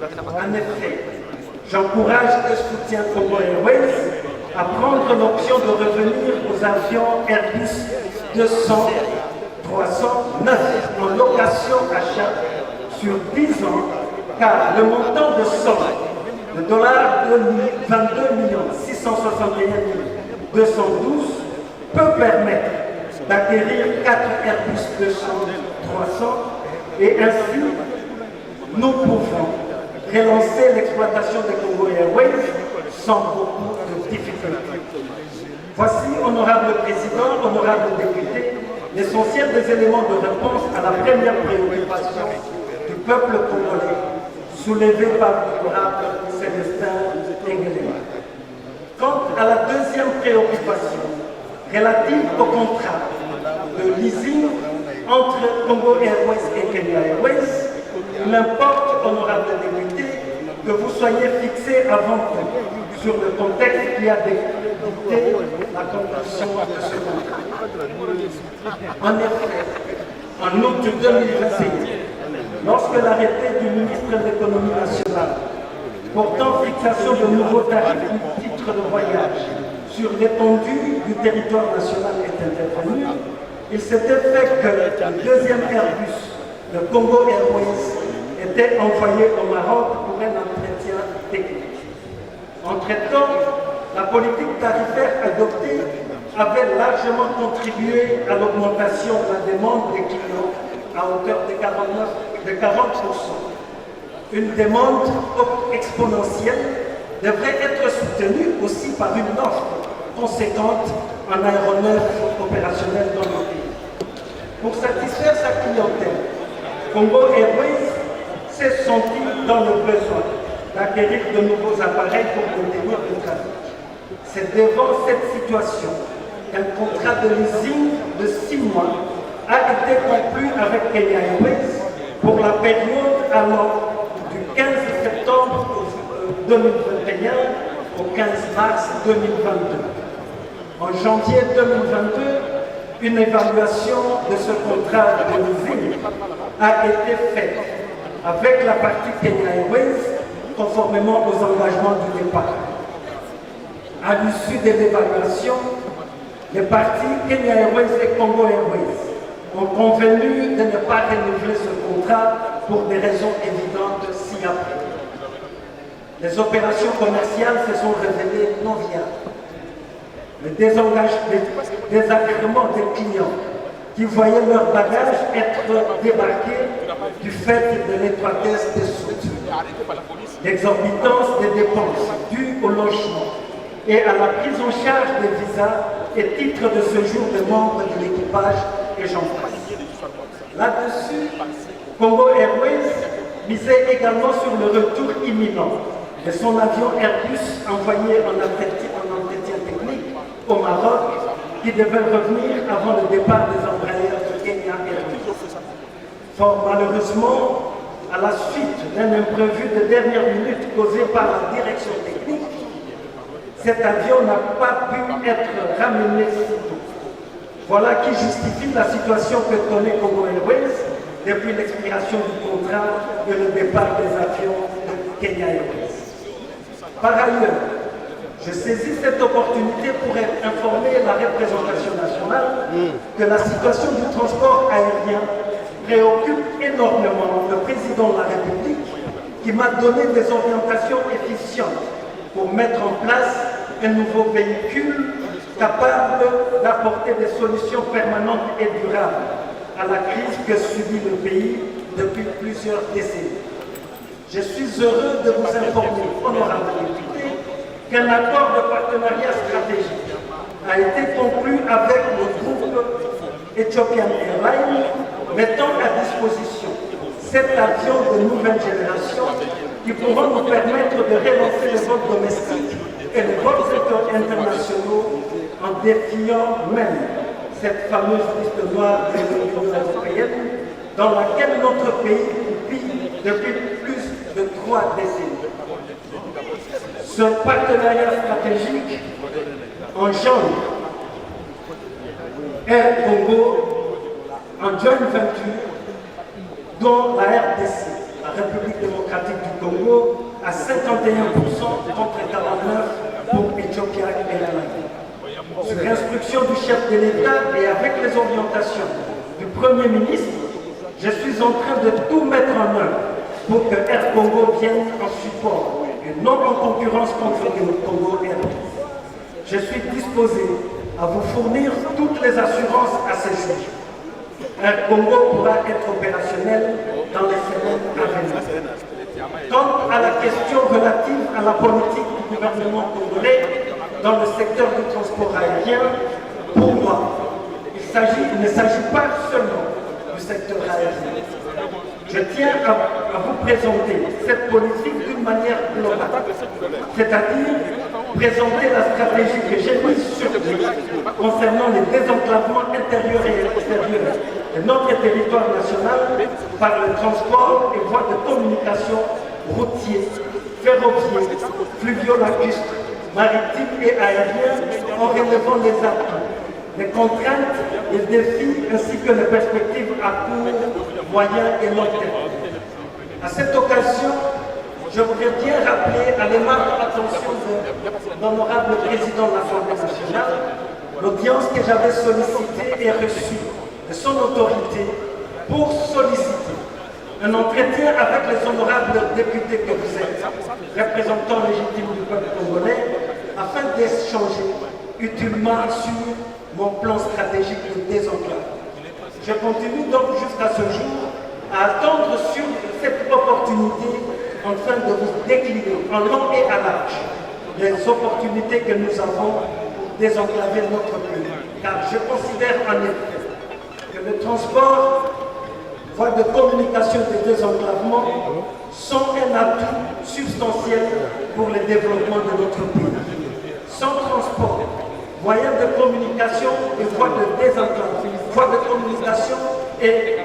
En effet, j'encourage et soutiens Congo Airways à prendre l'option de revenir aux avions Airbus 200, 309 en location achat sur 10 ans, car le montant de somme de $22 661 212 peut permettre d'acquérir 4 Airbus 200, 300 et ainsi nous pouvons relancer l'exploitation de Congo Airways sans beaucoup de difficultés. Voici, honorable président, honorable député, l'essentiel des éléments de réponse à la première préoccupation du peuple congolais, soulevée par l'honorable Célestin Engelema. Quant à la deuxième préoccupation, relative au contrat de leasing entre Congo Airways et Kenya Airways, il importe, honorable député, que vous soyez fixés avant tout sur le contexte qui a dicté la conclusion de ce contrat. En effet, en août 2021, lorsque l'arrêté du ministre de l'Économie nationale portant fixation de nouveaux tarifs du titre de voyage sur l'étendue du territoire national est intervenu, il s'était fait que le deuxième Airbus, le Congo Airways, était envoyé au Maroc pour un entretien technique. Entre-temps, la politique tarifaire adoptée avait largement contribué à l'augmentation de la demande des clients à hauteur de 40%. Une demande exponentielle devrait être soutenue aussi par une offre conséquente en aéronefs opérationnels dans le pays. Pour satisfaire sa clientèle, Congo Airways s'est senti dans le besoin d'acquérir de nouveaux appareils pour contenir le trafic. C'est devant cette situation qu'un contrat de leasing de 6 mois a été conclu avec Kenya Airways pour la période allant du 15 septembre 2021 au 15 mars 2022. En janvier 2022, une évaluation de ce contrat de leasing a été faite avec la partie Kenya Airways conformément aux engagements du départ. À l'issue de l'évaluation, les parties Kenya Airways et Congo Airways ont convenu de ne pas renouveler ce contrat pour des raisons évidentes ci-après. Les opérations commerciales se sont révélées non viables. Le désagrément des clients qui voyaient leurs bagages être débarqués du fait de l'étroitesse des soutes, l'exorbitance des dépenses dues au logement et à la prise en charge des visas et titres de séjour des membres de l'équipage et j'en passe. Là-dessus, Congo Airways misait également sur le retour imminent de son avion Airbus envoyé en entretien technique au Maroc qui devait revenir avant le départ des embrayeurs de Kenya Airways. Fort malheureusement, à la suite d'un imprévu de dernière minute causé par la direction technique, cet avion n'a pas pu être ramené si tôt. Voilà qui justifie la situation que connaît Congo Airways depuis l'expiration du contrat et le départ des avions de Kenya Airways. Par ailleurs, je saisis cette opportunité pour informer la représentation nationale que la situation du transport aérien préoccupe énormément le président de la République qui m'a donné des orientations efficientes pour mettre en place un nouveau véhicule capable d'apporter des solutions permanentes et durables à la crise que subit le pays depuis plusieurs décennies. Je suis heureux de vous informer, honorable député, qu'un accord de partenariat stratégique a été conclu avec le groupe Ethiopian Airlines, mettant à disposition 7 avions de nouvelle génération qui pourront nous permettre de relancer les vols domestiques et les vols internationaux en défiant même cette fameuse liste noire de l'Union européenne dans laquelle notre pays vit depuis plus de 3 décennies. Ce partenariat stratégique engendre Air Congo en joint venture dont la RDC, la République démocratique du Congo à 51% contre 49% pour Ethiopia Airlines. Sur instruction du chef de l'État et avec les orientations du Premier ministre, je suis en train de tout mettre en œuvre pour que Air Congo vienne en support et non en concurrence contre le Congo Airlines. Je suis disposé à vous fournir toutes les assurances à ce sujet. Air Congo pourra être opérationnel dans les semaines à venir. Quant à la question relative à la politique du gouvernement congolais dans le secteur du transport aérien, pour moi, il ne s'agit pas seulement du secteur aérien. Je tiens à vous présenter cette politique d'une manière globale, c'est-à-dire présenter la stratégie que j'ai mise sur pied concernant les désenclavements intérieurs et extérieurs de notre territoire national par le transport et voies de communication routiers, ferroviaires, fluviolacustres, maritimes et aériens en relevant les atouts, les contraintes, les défis ainsi que les perspectives à court, moyen et long terme. À cette occasion, je voudrais bien rappeler à l'aimable attention de l'honorable président de l'Assemblée nationale l'audience que j'avais sollicitée et reçue de son autorité pour solliciter un entretien avec les honorables députés que vous êtes, représentants légitimes du peuple congolais, afin d'échanger utilement sur mon plan stratégique de désenclavement. Je continue donc jusqu'à ce jour à attendre sur cette opportunité afin de vous décliner en long et à large les opportunités que nous avons pour désenclaver notre pays. Car je considère en effet que le transport, voies de communication et de désenclavement sont un atout substantiel pour le développement de notre pays. Sans transport, moyens de communication et voies de désenclavement, voies de communication et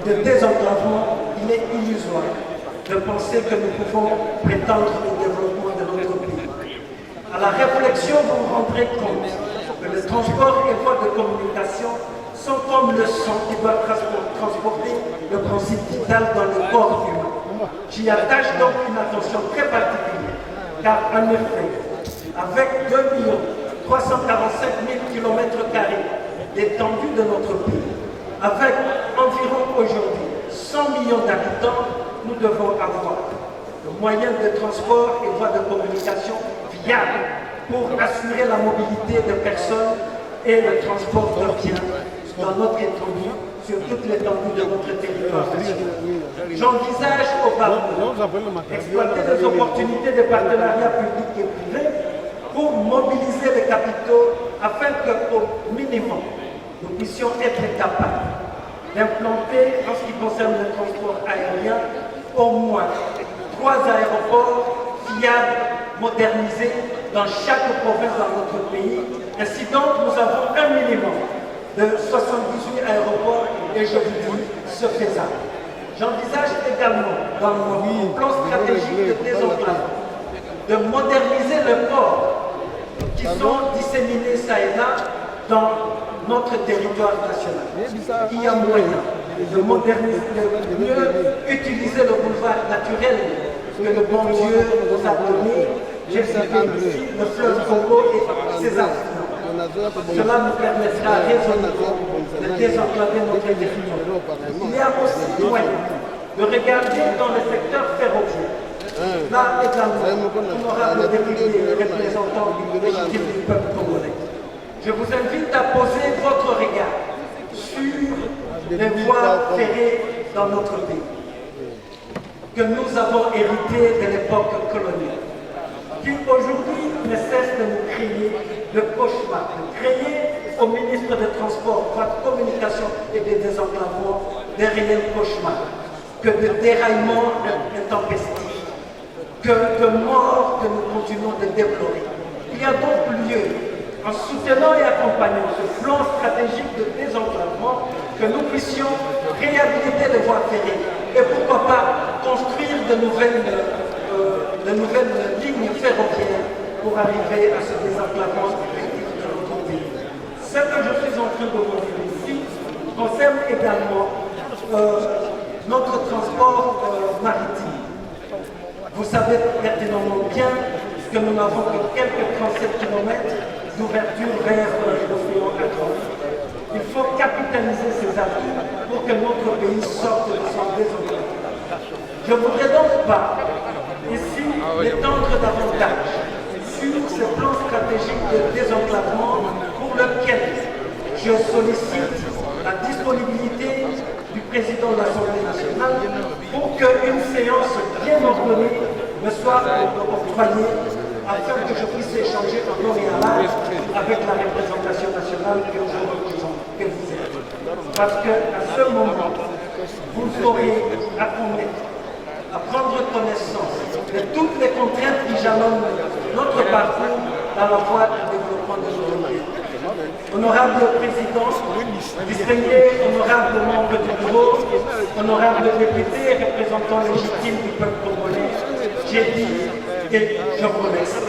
de désenclavement, il est illusoire de penser que nous pouvons prétendre au développement de notre pays. À la réflexion, vous vous rendrez compte que le transport et voies de communication sont comme le sang qui doit transporter le principe vital dans le corps humain. J'y attache donc une attention très particulière, car en effet, avec 2 345 000 km² d'étendue de notre pays, avec environ aujourd'hui 100 millions d'habitants, nous devons avoir le moyen de transport et voies de communication viables pour assurer la mobilité de personnes et le transport de biens dans notre étendue, sur toute l'étendue de notre territoire. J'envisage auparavant exploiter les opportunités de partenariat public et privé pour mobiliser les capitaux afin qu'au minimum, nous puissions être capables d'implanter, en ce qui concerne le transport aérien, au moins 3 aéroports fiables, modernisés dans chaque province dans notre pays. Ainsi donc, nous avons un minimum de 78 aéroports et je vous dis, ce faisable. J'envisage également, dans mon plan stratégique de désenclavement, de moderniser les ports qui sont disséminés ça et là dans notre territoire national. Il y a moyen de moderniser, de mieux utiliser le boulevard naturel que le bon Dieu nous a donné. J'ai cité ici le fleuve Congo et ses affluents. Cela nous permettra résolument de désenclaver notre territoire. Il y a aussi moyen de regarder dans le secteur ferroviaire. Là également, honorable député et représentant légitime du peuple congolais. Je vous invite à poser votre regard sur les voies ferrées dans notre pays, que nous avons héritées de l'époque coloniale, qui aujourd'hui ne cessent de nous créer de cauchemars, de créer au ministre des Transports, voies de communication et des désenclavements des réels cauchemars, que de déraillements intempestifs, que de morts que nous continuons de déplorer. Il y a donc lieu, en soutenant et accompagnant ce plan stratégique de désenclavement, que nous puissions réhabiliter les voies ferrées et pourquoi pas construire de nouvelles lignes ferroviaires pour arriver à ce désenclavement effectif de notre pays. Ce que je suis en train de vous dire ici concerne également notre transport maritime. Vous savez pertinemment bien que nous n'avons que quelques 37 km d'ouverture vers l'océan Atlantique. Il faut capitaliser ces atouts pour que notre pays sorte de son désenclavement. Je ne voudrais donc pas ici l'étendre davantage sur ce plan stratégique de désenclavement pour lequel je sollicite la disponibilité du président de l'Assemblée nationale pour qu'une séance bien ordonnée me soit octroyée afin que je puisse échanger en temps et en âge avec la représentation nationale que vous êtes. Parce qu'à ce moment, vous aurez à prendre connaissance de toutes les contraintes qui jalonnent notre parcours dans la voie du développement de notre pays. Honorable Président, distingués honorables membres du bureau, honorables députés et représentants légitimes du peuple congolais, j'ai dit et je vous remercie.